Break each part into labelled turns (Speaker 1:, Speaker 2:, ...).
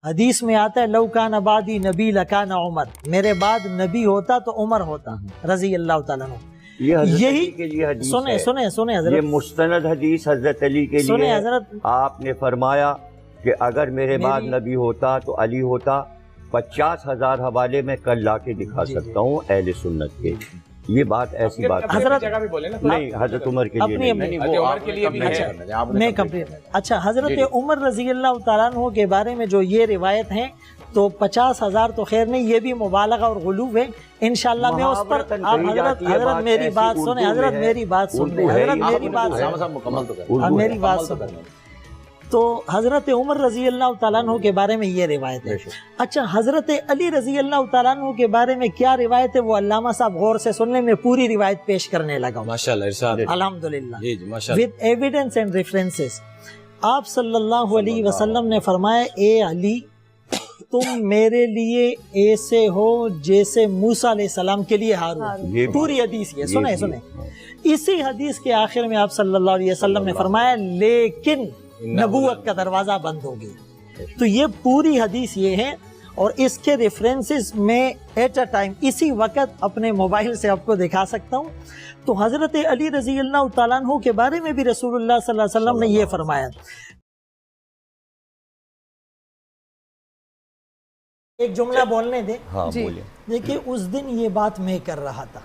Speaker 1: حدیث میں آتا ہے لو کان بعدی نبی لکان عمر، میرے بعد نبی ہوتا تو عمر ہوتا رضی اللہ تعالیٰ عنہ.
Speaker 2: یہ حضرت
Speaker 1: یہی
Speaker 2: علی کے لیے حدیث
Speaker 1: سنیں
Speaker 2: ہے.
Speaker 1: سنیں سنیں
Speaker 2: یہ
Speaker 1: حضرت
Speaker 2: مستند حدیث حضرت علی کے
Speaker 1: سنیں
Speaker 2: لیے
Speaker 1: حضرت.
Speaker 2: آپ نے فرمایا کہ اگر میرے بعد نبی ہوتا تو علی ہوتا. 50,000 حوالے میں کل لا کے دکھا سکتا ہوں اہل سنت کے. یہ بات ایسی بات
Speaker 1: حضرت
Speaker 2: نہیں، حضرت عمر کے لیے نہیں.
Speaker 1: میں کمپلیٹ. اچھا، حضرت عمر رضی اللہ تعالیٰ عنہ کے بارے میں جو یہ روایت ہیں تو 50,000 تو خیر نہیں، یہ بھی مبالغہ اور غلو ہے. انشاءاللہ میں اس پر آپ حضرت میری بات سنیں، حضرت میری بات سنیں، حضرت میری بات سنیں. تو حضرت عمر رضی اللہ تعالیٰ عنہ کے بارے میں یہ روایت ہے. اچھا، حضرت علی رضی اللہ تعالیٰ عنہ کے بارے میں کیا روایت ہے وہ علامہ صاحب غور سے سن لیں. میں پوری روایت پیش کرنے لگا ہوں
Speaker 3: ماشاءاللہ ارشاد
Speaker 1: الحمدللہ
Speaker 3: ماشاءاللہ
Speaker 1: with evidence and references. آپ صلی اللہ علیہ وسلم نے فرمایا اے علی تم میرے لیے ایسے ہو جیسے موسیٰ علیہ السلام کے لیے ہارون. پوری حدیث یہ سنیں سنیں. اسی حدیث کے آخر میں آپ صلی اللہ علیہ وسلم نے فرمایا لیکن نبوت کا دروازہ بند ہو گیا. تو یہ پوری حدیث یہ ہے اور اس کے ریفرنسز میں ایٹ اے ٹائم اسی وقت اپنے موبائل سے آپ کو دکھا سکتا ہوں. تو حضرت علی رضی اللہ تعالیٰ عنہ کے بارے میں بھی رسول اللہ صلی اللہ علیہ وسلم نے یہ فرمایا. ایک جملہ بولنے دیں. دیکھیں اس دن یہ بات میں کر رہا تھا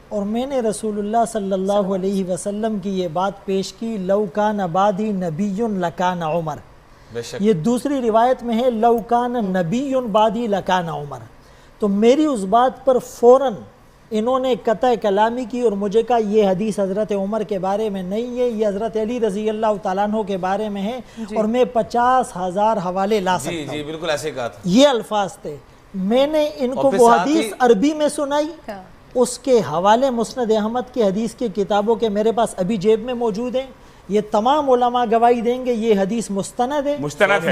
Speaker 1: اور میں نے رسول اللہ صلی اللہ علیہ وسلم کی یہ بات پیش کی لو کان بعدی نبی لکان عمر. یہ دوسری روایت میں ہے لو کان نبی بعدی لکان عمر. تو میری اس بات پر فوراً انہوں نے قطع کلامی کی اور مجھے کہا یہ حدیث حضرت عمر کے بارے میں نہیں ہے، یہ حضرت علی رضی اللہ تعالیٰ عنہ کے بارے میں ہے اور میں 50,000 حوالے لا سکتا ہوں.
Speaker 3: جی بالکل ایسے کہا تھا.
Speaker 1: یہ الفاظ تھے. میں نے ان کو وہ حدیث عربی میں سنائی، اس کے حوالے مسند احمد کی حدیث کی کتابوں کے میرے پاس ابھی جیب میں موجود ہیں. یہ تمام علماء گواہی دیں گے یہ حدیث مستند ہے.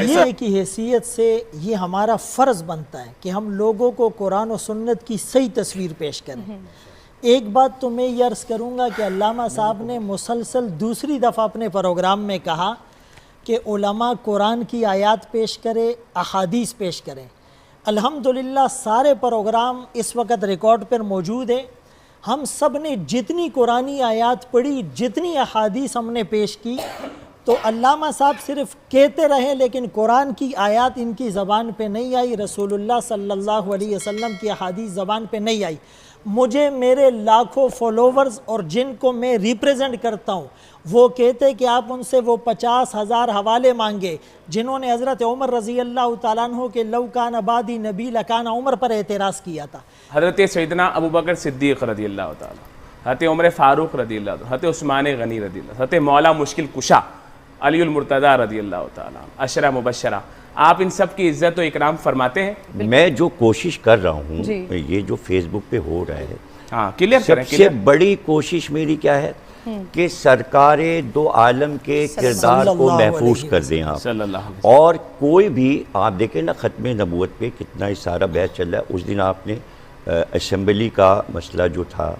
Speaker 1: یہ کی حیثیت سے یہ ہمارا فرض بنتا ہے کہ ہم لوگوں کو قرآن و سنت کی صحیح تصویر پیش کریں. ایک بات تو میں یہ عرض کروں گا کہ علامہ صاحب نے مسلسل دوسری دفعہ اپنے پروگرام میں کہا کہ علماء قرآن کی آیات پیش کرے، احادیث پیش کریں. الحمدللہ سارے پروگرام اس وقت ریکارڈ پر موجود ہے. ہم سب نے جتنی قرآنی آیات پڑھی، جتنی احادیث ہم نے پیش کی، تو علامہ صاحب صرف کہتے رہے لیکن قرآن کی آیات ان کی زبان پہ نہیں آئی، رسول اللہ صلی اللہ علیہ وسلم کی احادیث زبان پہ نہیں آئی. مجھے میرے لاکھوں فالوورز اور جن کو میں ریپریزنٹ کرتا ہوں وہ کہتے کہ آپ ان سے وہ 50,000 حوالے مانگے جنہوں نے حضرت عمر رضی اللہ تعالیٰ عنہ کے لو کان بعدی نبی لکان عمر پر اعتراض کیا تھا.
Speaker 4: حضرت سیدنا ابوبکر صدیق رضی اللہ تعالیٰ، حضرت عمر فاروق رضی اللہ تعالیٰ، حضرت عثمان غنی رضی اللہ، حضرت مولا مشکل کشا علی المرتضیٰ رضی اللہ تعالیٰ، عشرہ مبشرہ، آپ ان سب کی عزت و اکرام فرماتے ہیں.
Speaker 2: میں جو کوشش کر رہا ہوں یہ جو فیس بک پہ ہو رہا ہے،
Speaker 4: ہاں کلیئر کریں.
Speaker 2: سب سے بڑی کوشش میری کیا ہے کہ سرکار دو عالم کے کردار کو محفوظ کر دیں آپ. اور کوئی بھی آپ دیکھیں نا ختم نبوت پہ کتنا ہی سارا بحث چل رہا ہے. اس دن آپ نے اسمبلی کا مسئلہ جو تھا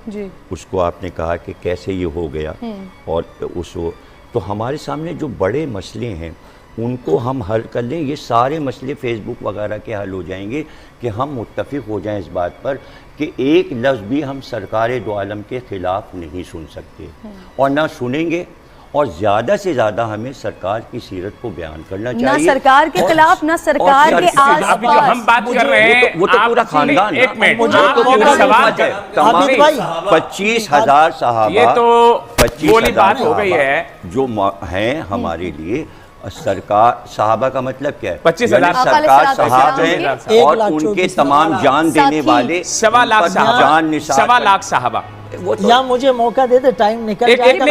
Speaker 2: اس کو آپ نے کہا کہ کیسے یہ ہو گیا، اور اس تو ہمارے سامنے جو بڑے مسئلے ہیں ان کو ہم حل کر لیں. یہ سارے مسئلے فیس بک وغیرہ کے حل ہو جائیں گے کہ ہم متفق ہو جائیں اس بات پر کہ ایک لفظ بھی ہم سرکار دو عالم کے خلاف نہیں سن سکتے اور نہ سنیں گے. اور زیادہ سے زیادہ ہمیں سرکار کی سیرت کو بیان کرنا چاہیے،
Speaker 5: نہ سرکار کے خلاف نہ سرکار کے آس
Speaker 4: ابھی جو ہم بات کر رہے ہیں
Speaker 2: وہ تو پورا خاندان ہے.
Speaker 4: ایک منٹ،
Speaker 2: تمام 25,000 صحابہ،
Speaker 4: یہ تو بولی بات ہو گئی ہے
Speaker 2: جو ہیں ہمارے لیے. سرکار صحابہ کا مطلب کیا ہے؟
Speaker 4: 25,000
Speaker 2: سرکار صحابہ ہیں اور ان کے تمام جان دینے والے
Speaker 4: 1.25 لاکھ صحابہ.
Speaker 1: یا مجھے موقع دے دے، ٹائم نکل جائے گا.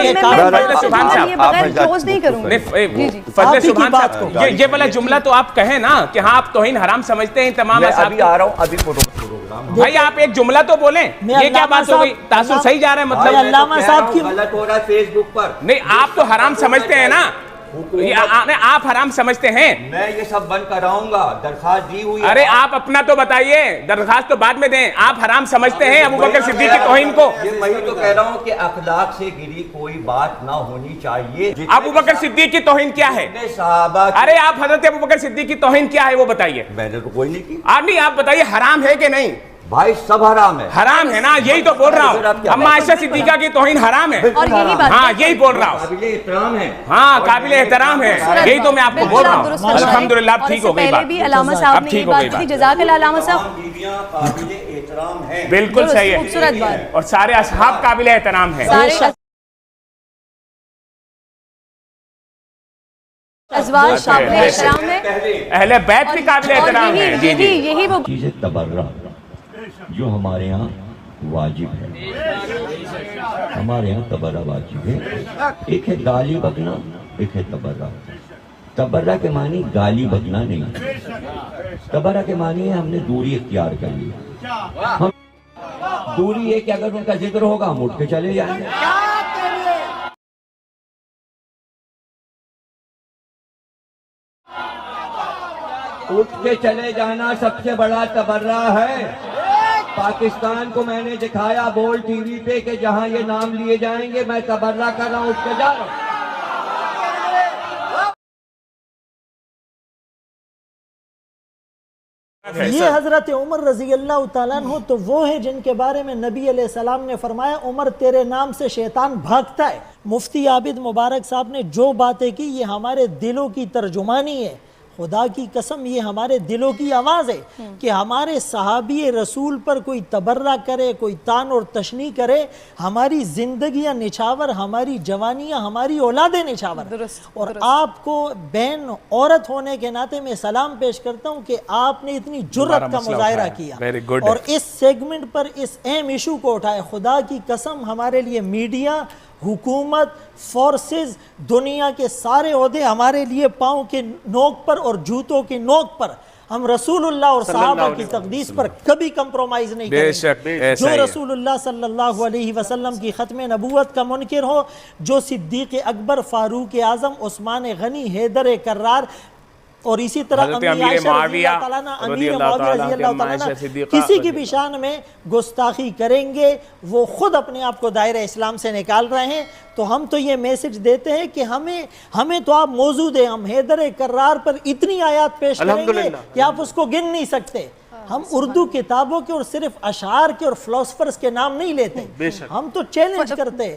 Speaker 4: یہ والا جملہ تو آپ کہیں نا کہ ہاں آپ توہین حرام سمجھتے ہیں تمام.
Speaker 2: ابھی آ رہا ہوں، ابھی پروگرام
Speaker 4: بھائی آپ ایک جملہ تو بولیں. یہ کیا بات ہو گئی؟ تاثر صحیح جا رہا ہے مطلب
Speaker 1: علامہ صاحب کی
Speaker 2: غلط ہو رہا ہے فیس بک پر.
Speaker 4: نہیں، آپ تو حرام سمجھتے ہیں نا. آپ حرام سمجھتے ہیں؟
Speaker 2: میں یہ سب بند کراؤں گا، درخواست دی ہوئی ہے۔
Speaker 4: ارے آپ اپنا تو بتائیے، درخواست تو بعد میں دیں۔ آپ حرام سمجھتے ہیں ابو بکر صدیق کی توہین کو؟
Speaker 2: یہ میں تو کہہ رہا ہوں کہ اخلاق سے گری کوئی بات نہ ہونی چاہیے۔
Speaker 4: ابو بکر صدیق کی توہین کیا ہے؟
Speaker 2: صحابہ،
Speaker 4: ارے آپ حضرت ابو بکر صدیق کی توہین کیا ہے وہ بتائیے۔
Speaker 2: میں نے تو کوئی نہیں کی
Speaker 4: آپ بتائیے حرام ہے کہ نہیں؟
Speaker 2: بھائی، سب حرام ہے۔
Speaker 4: حرام ہے نا، یہی تو بول رہا ہوں۔ اما عائشہ صدیقہ کی توہین حرام ہے،
Speaker 5: اور یہی بات
Speaker 4: ہاں یہی بول رہا ہوں۔
Speaker 2: قابل احترام ہے،
Speaker 4: ہاں قابل احترام ہے، یہی تو میں آپ کو بول رہا ہوں۔ الحمدللہ اب ٹھیک ہو گئی بات،
Speaker 5: بھی علامہ صاحب نے یہ بات کی، جزاک اللہ علامہ صاحب۔
Speaker 2: تمام بیویاں قابل احترام ہیں،
Speaker 4: بالکل صحیح ہے،
Speaker 5: خوبصورت بات۔
Speaker 4: اور سارے اصحاب قابل احترام ہیں۔
Speaker 5: سارے ازواج قابل احترام ہے،
Speaker 4: اہل بیت بھی قابل احترام ہیں۔ جی جی،
Speaker 5: یہی وہ
Speaker 2: چیز تبرع جو ہمارے ہاں واجب ہے، ہمارے یہاں تبرع واجب ہے۔ ایک ہے گالی بکنا، ایک ہے تبرع۔ تبرع کے معنی گالی بکنا نہیں، تبرع کے معنی ہے ہم نے دوری اختیار کر لی۔ ہم دوری ہے کہ اگر ان کا ذکر ہوگا ہم اٹھ کے چلے جائیں گے۔ اٹھ کے چلے جانا سب سے بڑا تبرع ہے۔ پاکستان کو میں نے دکھایا بول ٹی وی پہ کہ جہاں یہ نام لیے جائیں گے میں تبرع کر رہا ہوں، اٹھ کے جا رہا ہوں۔
Speaker 1: یہ حضرت عمر رضی اللہ تعالیٰ عنہ تو وہ ہیں جن کے بارے میں نبی علیہ السلام نے فرمایا عمر تیرے نام سے شیطان بھاگتا ہے۔ مفتی عابد مبارک صاحب نے جو باتیں کی یہ ہمارے دلوں کی ترجمانی ہے، خدا کی قسم یہ ہمارے دلوں کی آواز ہے کہ ہمارے صحابی رسول پر کوئی تبرع کرے، کوئی تان اور تشنیع کرے، ہماری زندگیاں نچھاور، ہماری جوانیاں، ہماری اولادیں نچھاور۔ اور آپ کو بہن عورت ہونے کے ناطے میں سلام پیش کرتا ہوں کہ آپ نے اتنی جرأت کا مظاہرہ کیا اور اس سیگمنٹ پر اس اہم ایشو کو اٹھائے۔ خدا کی قسم ہمارے لیے میڈیا، حکومت، فورسز، دنیا کے سارے عہدے ہمارے لیے پاؤں کے نوک پر اور جوتوں کی نوک پر، ہم رسول اللہ اور صحابہ کی تقدیس پر کبھی کمپرومائز نہیں کریں گے۔ جو رسول اللہ صلی اللہ علیہ وسلم کی ختم نبوت کا منکر ہو، جو صدیق اکبر، فاروق اعظم، عثمان غنی، حیدر کرار اور اسی طرح امیر معاویہ رضی اللہ تعالیٰ کسی کی بھی شان میں گستاخی کریں گے وہ خود اپنے آپ کو دائرہ اسلام سے نکال رہے ہیں۔ تو ہم تو یہ میسج دیتے ہیں کہ ہمیں تو آپ موضوع دیں، ہم حیدر کرار پر اتنی آیات پیش کریں گے کہ آپ اس کو گن نہیں سکتے۔ ہم اردو کتابوں کے اور صرف اشعار کے اور فلاسفرز کے نام نہیں لیتے، ہم تو چیلنج کرتے ہیں۔